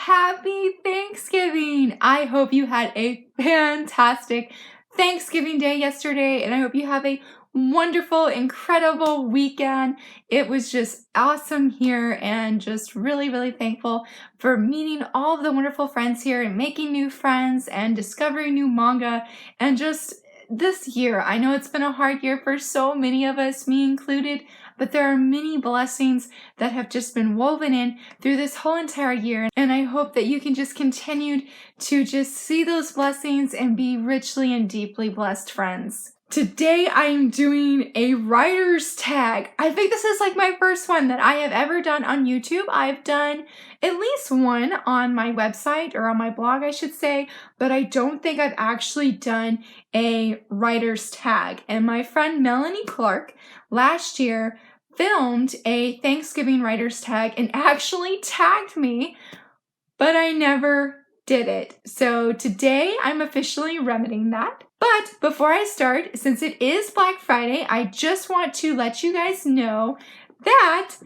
Happy Thanksgiving! I hope you had a fantastic Thanksgiving Day yesterday, and I hope you have a wonderful, incredible weekend. It was just awesome here, and just really, really thankful for meeting all of the wonderful friends here and making new friends and discovering new manga. And just this year, I know it's been a hard year for so many of us, me included, but there are many blessings that have just been woven in through this whole entire year. And I hope that you can just continue to just see those blessings and be richly and deeply blessed friends. Today I am doing a writer's tag. I think this is like my first one that I have ever done on YouTube. I've done at least one on my website, or on my blog I should say, but I don't think I've actually done a writer's tag. And my friend Melanie Clark last year filmed a Thanksgiving writer's tag and actually tagged me, but I never did it. So today I'm officially remedying that. But before I start, since it is Black Friday, I just want to let you guys know that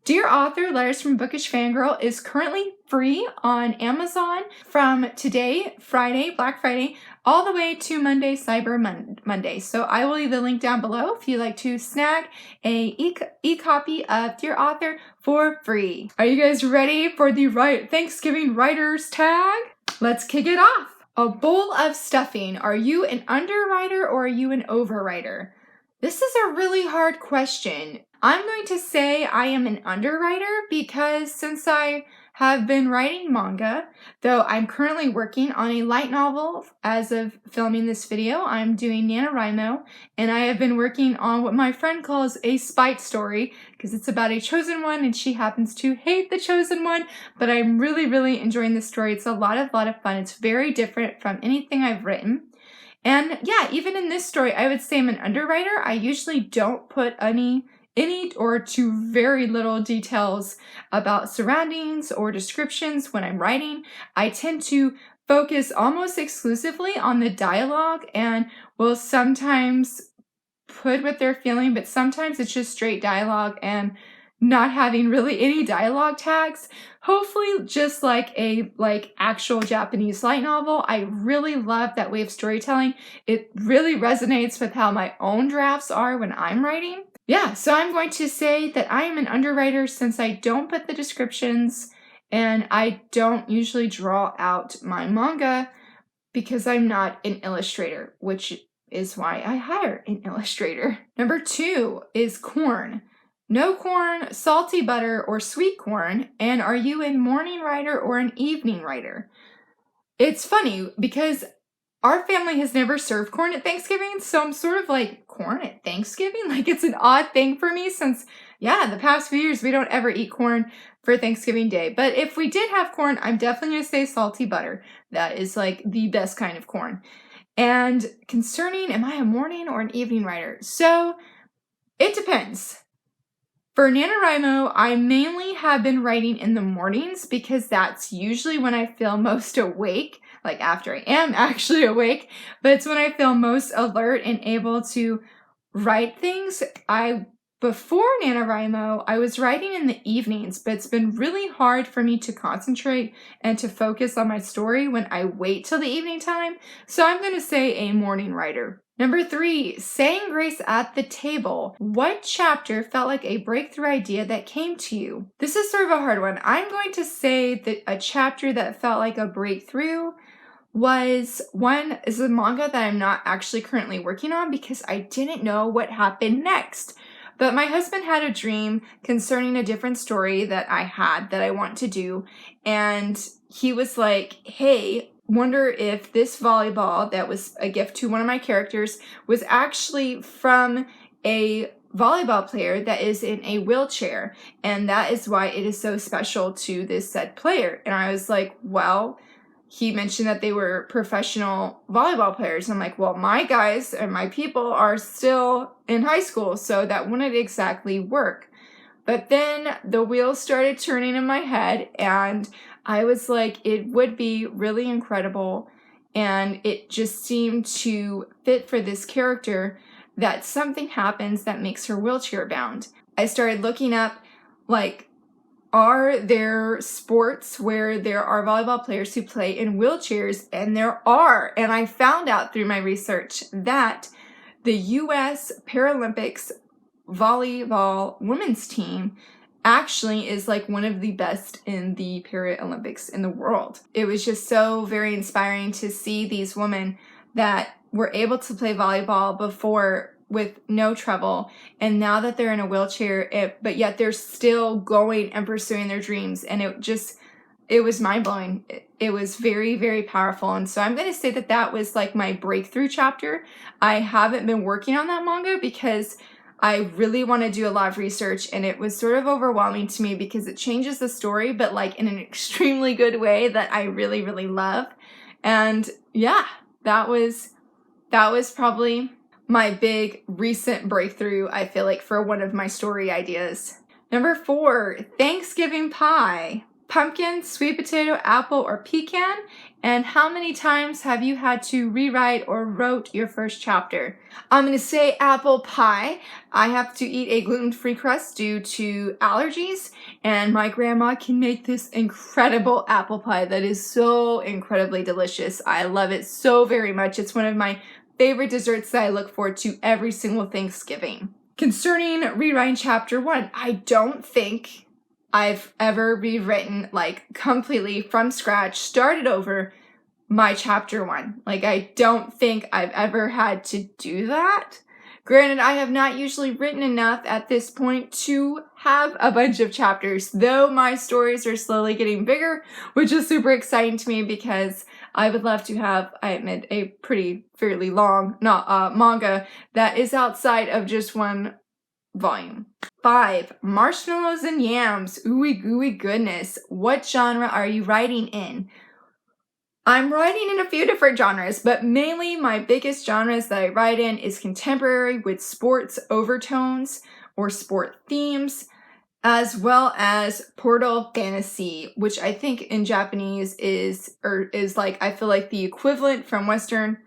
Dear Author, Letters from Bookish Fangirl is currently free on Amazon from today, Friday, Black Friday, all the way to Monday, Cyber Monday. So I will leave the link down below if you'd like to snag a e-copy of Dear Author for free. Are you guys ready for the Thanksgiving Writer's Tag? Let's kick it off. A bowl of stuffing. Are you an underwriter or are you an overwriter? This is a really hard question. I'm going to say I am an underwriter because since I have been writing manga, though I'm currently working on a light novel as of filming this video. I'm doing NaNoWriMo, and I have been working on what my friend calls a spite story because it's about a chosen one and she happens to hate the chosen one, but I'm really, really enjoying the story. It's a lot of fun. It's very different from anything I've written. And yeah, even in this story, I would say I'm an underwriter. I usually don't put any or too very little details about surroundings or descriptions when I'm writing. I tend to focus almost exclusively on the dialogue and will sometimes put what they're feeling, but sometimes it's just straight dialogue and not having really any dialogue tags. Hopefully just like a actual Japanese light novel. I really love that way of storytelling. It really resonates with how my own drafts are when I'm writing. Yeah, so I'm going to say that I am an underwriter since I don't put the descriptions and I don't usually draw out my manga because I'm not an illustrator, which is why I hire an illustrator. Number 2 is corn. No corn, salty butter, or sweet corn, and are you a morning writer or an evening writer? It's funny because our family has never served corn at Thanksgiving, so I'm sort of like, corn at Thanksgiving? Like, it's an odd thing for me since, yeah, the past few years we don't ever eat corn for Thanksgiving Day. But if we did have corn, I'm definitely going to say salty butter. That is like the best kind of corn. And concerning, am I a morning or an evening writer? So it depends. For NaNoWriMo, I mainly have been writing in the mornings because that's usually when I feel most awake, like after I am actually awake, but it's when I feel most alert and able to write things. Before NaNoWriMo, I was writing in the evenings, but it's been really hard for me to concentrate and to focus on my story when I wait till the evening time, so I'm going to say a morning writer. Number 3, saying grace at the table. What chapter felt like a breakthrough idea that came to you? This is sort of a hard one. I'm going to say that a chapter that felt like a breakthrough is a manga that I'm not actually currently working on because I didn't know what happened next. But my husband had a dream concerning a different story that I had that I want to do, and he was like, hey, wonder if this volleyball that was a gift to one of my characters was actually from a volleyball player that is in a wheelchair, and that is why it is so special to this said player. And I was like, well, he mentioned that they were professional volleyball players. I'm like, well, my guys and my people are still in high school, so that wouldn't exactly work. But then the wheels started turning in my head, and I was like, it would be really incredible, and it just seemed to fit for this character that something happens that makes her wheelchair bound. I started looking up, like, Are there sports where there are volleyball players who play in wheelchairs? And there are. And I found out through my research that the U.S. Paralympics volleyball women's team actually is like one of the best in the Paralympics in the world. It was just so very inspiring to see these women that were able to play volleyball before with no trouble, and now that they're in a wheelchair, but yet they're still going and pursuing their dreams, and it was mind-blowing. It was very, very powerful, and so I'm going to say that that was like my breakthrough chapter. I haven't been working on that manga because I really want to do a lot of research, and it was sort of overwhelming to me because it changes the story, but like in an extremely good way that I really, really love. And yeah, that was probably my big recent breakthrough, I feel like, for one of my story ideas. Number 4, Thanksgiving pie. Pumpkin, sweet potato, apple, or pecan? And how many times have you had to rewrite or wrote your first chapter? I'm going to say apple pie. I have to eat a gluten-free crust due to allergies, and my grandma can make this incredible apple pie that is so incredibly delicious. I love it so very much. It's one of my favorite desserts that I look forward to every single Thanksgiving. Concerning rewriting chapter 1, I don't think I've ever rewritten like completely from scratch, started over my chapter 1. Like, I don't think I've ever had to do that. Granted, I have not usually written enough at this point to have a bunch of chapters, though my stories are slowly getting bigger, which is super exciting to me because I would love to have, I admit, a fairly long manga that is outside of just one volume. 5, Marshmallows and Yams Oooey Gooey Goodness. What genre are you writing in? I'm writing in a few different genres, but mainly my biggest genres that I write in is contemporary with sports overtones or sport themes, as well as portal fantasy, which I think in Japanese is like, I feel like the equivalent from Western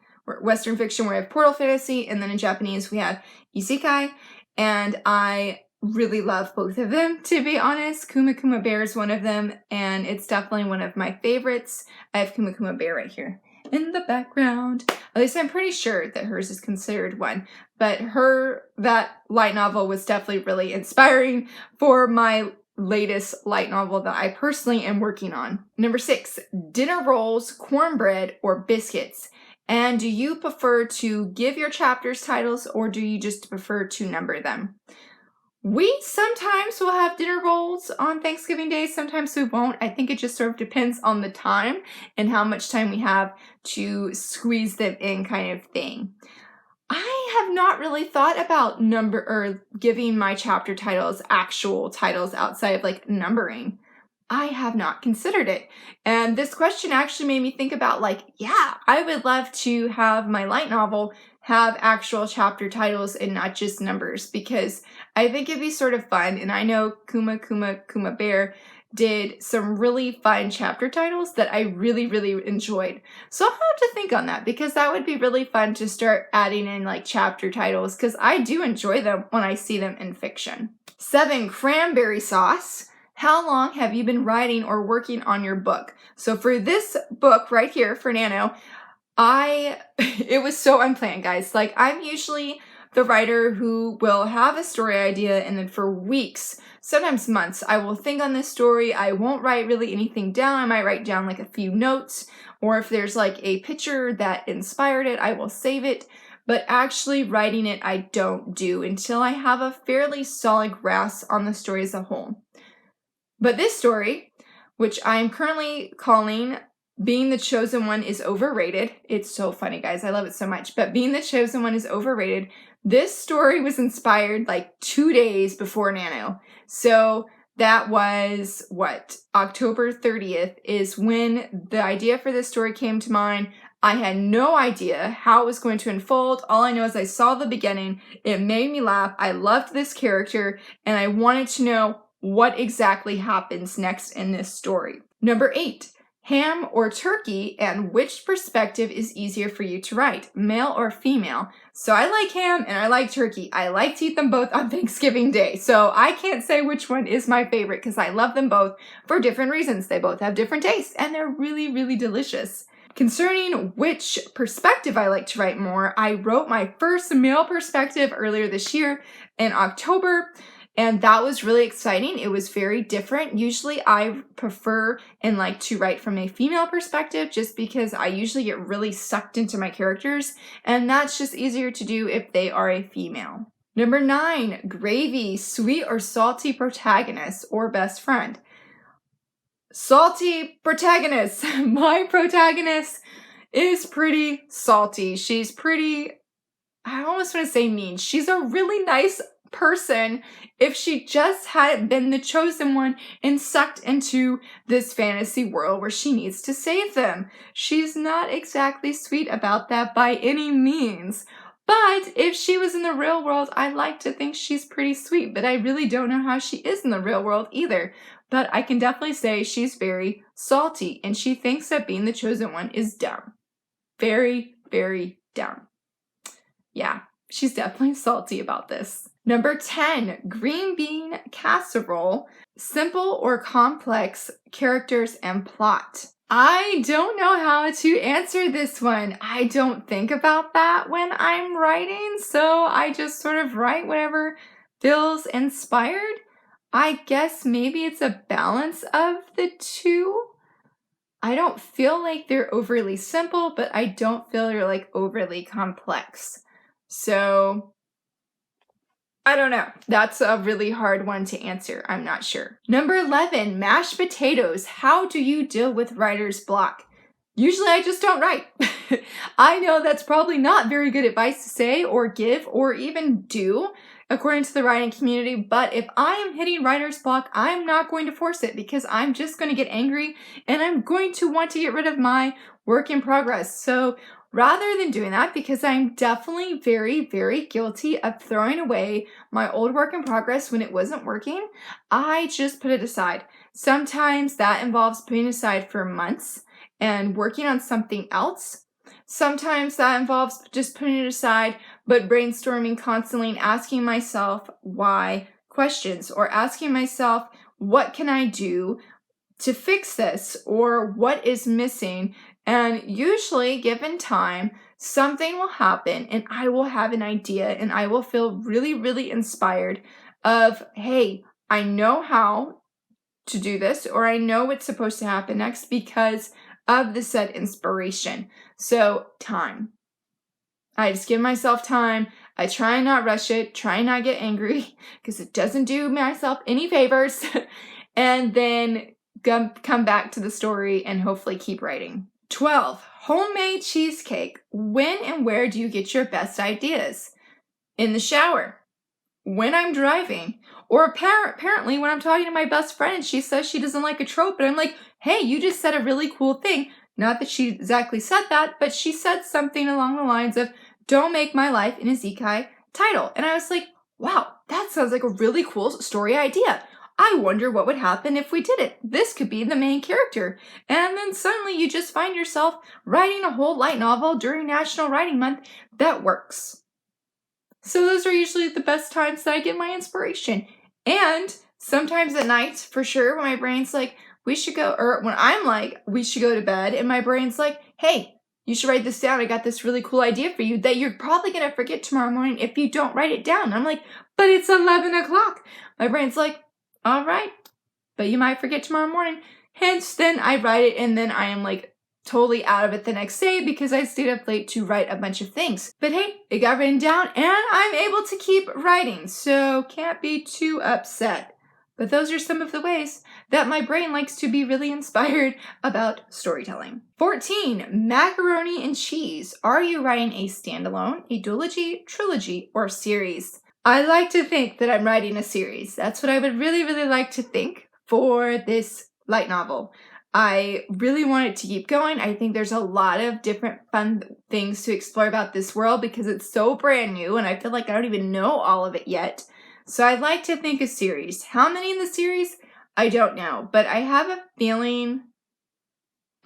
fiction where we have portal fantasy, and then in Japanese we have isekai, and I really love both of them, to be honest. Kuma Kuma Bear is one of them, and it's definitely one of my favorites. I have Kuma Kuma Bear right here in the background. At least I'm pretty sure that hers is considered one, but that light novel was definitely really inspiring for my latest light novel that I personally am working on. Number 6, dinner rolls, cornbread, or biscuits. And do you prefer to give your chapters titles, or do you just prefer to number them? We sometimes will have dinner rolls on Thanksgiving Day, sometimes we won't. I think it just sort of depends on the time and how much time we have to squeeze them in, kind of thing. I have not really thought about giving my chapter titles actual titles outside of like numbering. I have not considered it. And this question actually made me think about like, yeah, I would love to have my light novel have actual chapter titles and not just numbers, because I think it'd be sort of fun. And I know Kuma Bear did some really fun chapter titles that I really, really enjoyed. So I'll have to think on that, because that would be really fun to start adding in like chapter titles, because I do enjoy them when I see them in fiction. 7, cranberry sauce. How long have you been writing or working on your book? So for this book right here for Nano, it was so unplanned, guys. Like, I'm usually the writer who will have a story idea, and then for weeks, sometimes months, I will think on this story. I won't write really anything down. I might write down like a few notes, or if there's like a picture that inspired it, I will save it. But actually writing it, I don't do until I have a fairly solid grasp on the story as a whole. But this story, which I am currently calling Being the Chosen One is Overrated. It's so funny, guys. I love it so much. But Being the Chosen One is Overrated. This story was inspired like 2 days before Nano. So that was, October 30th is when the idea for this story came to mind. I had no idea how it was going to unfold. All I know is I saw the beginning. It made me laugh. I loved this character, and I wanted to know what exactly happens next in this story. Number 8. ham or turkey, and which perspective is easier for you to write, male or female? So I like ham and I like turkey. I like to eat them both on Thanksgiving Day. So I can't say which one is my favorite because I love them both for different reasons. They both have different tastes and they're really, really delicious. Concerning which perspective I like to write more, I wrote my first male perspective earlier this year in October, and that was really exciting. It was very different. Usually I prefer and like to write from a female perspective just because I usually get really sucked into my characters, and that's just easier to do if they are a female. Number 9, gravy, sweet or salty protagonist or best friend. Salty protagonist. My protagonist is pretty salty. She's pretty, I almost want to say mean. She's a really nice person if she just hadn't been the chosen one and sucked into this fantasy world where she needs to save them. She's not exactly sweet about that by any means. But if she was in the real world, I like to think she's pretty sweet, but I really don't know how she is in the real world either. But I can definitely say she's very salty, and she thinks that being the chosen one is dumb. Very, very dumb. Yeah, she's definitely salty about this. Number 10, green bean casserole, simple or complex characters and plot. I don't know how to answer this one. I don't think about that when I'm writing, so I just sort of write whatever feels inspired. I guess maybe it's a balance of the two. I don't feel like they're overly simple, but I don't feel they're like overly complex. So I don't know. That's a really hard one to answer. I'm not sure. Number 11, mashed potatoes. How do you deal with writer's block? Usually I just don't write. I know that's probably not very good advice to say or give or even do according to the writing community, but if I am hitting writer's block, I'm not going to force it because I'm just going to get angry and I'm going to want to get rid of my work in progress. So rather than doing that, because I'm definitely very, very guilty of throwing away my old work in progress when it wasn't working, I just put it aside. Sometimes that involves putting aside for months and working on something else. Sometimes that involves just putting it aside, but brainstorming constantly and asking myself why questions or asking myself, what can I do to fix this or what is missing? And usually, given time, something will happen and I will have an idea and I will feel really, really inspired of, hey, I know how to do this or I know what's supposed to happen next because of the said inspiration. So time. I just give myself time. I try and not rush it, try and not get angry because it doesn't do myself any favors. And then come back to the story and hopefully keep writing. 12, homemade cheesecake. When and where do you get your best ideas? In the shower, when I'm driving, or apparently when I'm talking to my best friend and she says she doesn't like a trope, but I'm like, hey, you just said a really cool thing. Not that she exactly said that, but she said something along the lines of, don't make my life an isekai title. And I was like, wow, that sounds like a really cool story idea. I wonder what would happen if we did it. This could be the main character. And then suddenly you just find yourself writing a whole light novel during National Writing Month that works. So those are usually the best times that I get my inspiration. And sometimes at night, for sure, when my brain's like, we should go, or when I'm like, we should go to bed, and my brain's like, hey, you should write this down. I got this really cool idea for you that you're probably going to forget tomorrow morning if you don't write it down. And I'm like, but it's 11 o'clock. My brain's like, all right, but you might forget tomorrow morning. Hence, then I write it, and then I am like totally out of it the next day because I stayed up late to write a bunch of things. But hey, it got written down, and I'm able to keep writing, so can't be too upset. But those are some of the ways that my brain likes to be really inspired about storytelling. 14, macaroni and cheese. Are you writing a standalone, a duology, trilogy, or series? I like to think that I'm writing a series. That's what I would really, really like to think for this light novel. I really want it to keep going. I think there's a lot of different fun things to explore about this world because it's so brand new and I feel like I don't even know all of it yet. So I'd like to think a series. How many in the series? I don't know, but I have a feeling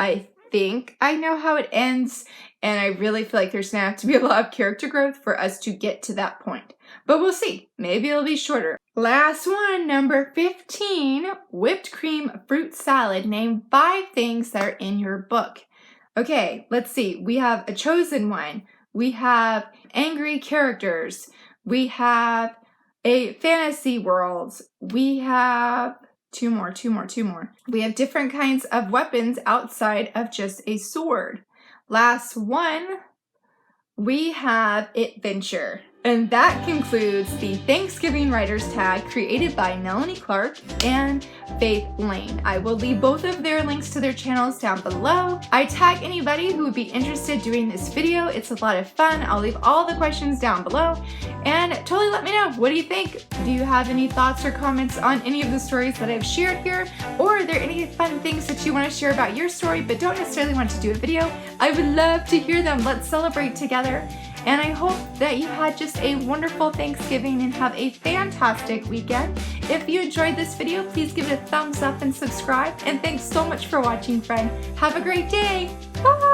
I think I know how it ends, and I really feel like there's gonna have to be a lot of character growth for us to get to that point. But we'll see. Maybe it'll be shorter. Last one, number 15, whipped cream fruit salad. Name 5 things that are in your book. Okay, let's see. We have a chosen one. We have angry characters. We have a fantasy world. We have two more. We have different kinds of weapons outside of just a sword. Last one, we have adventure. And that concludes the Thanksgiving Writers Tag created by Melanie Clark and Faith Lane. I will leave both of their links to their channels down below. I tag anybody who would be interested doing this video. It's a lot of fun. I'll leave all the questions down below and totally let me know. What do you think? Do you have any thoughts or comments on any of the stories that I've shared here? Or are there any fun things that you want to share about your story but don't necessarily want to do a video? I would love to hear them. Let's celebrate together. And I hope that you had just a wonderful Thanksgiving and have a fantastic weekend. If you enjoyed this video, please give it a thumbs up and subscribe. And thanks so much for watching, friend. Have a great day. Bye!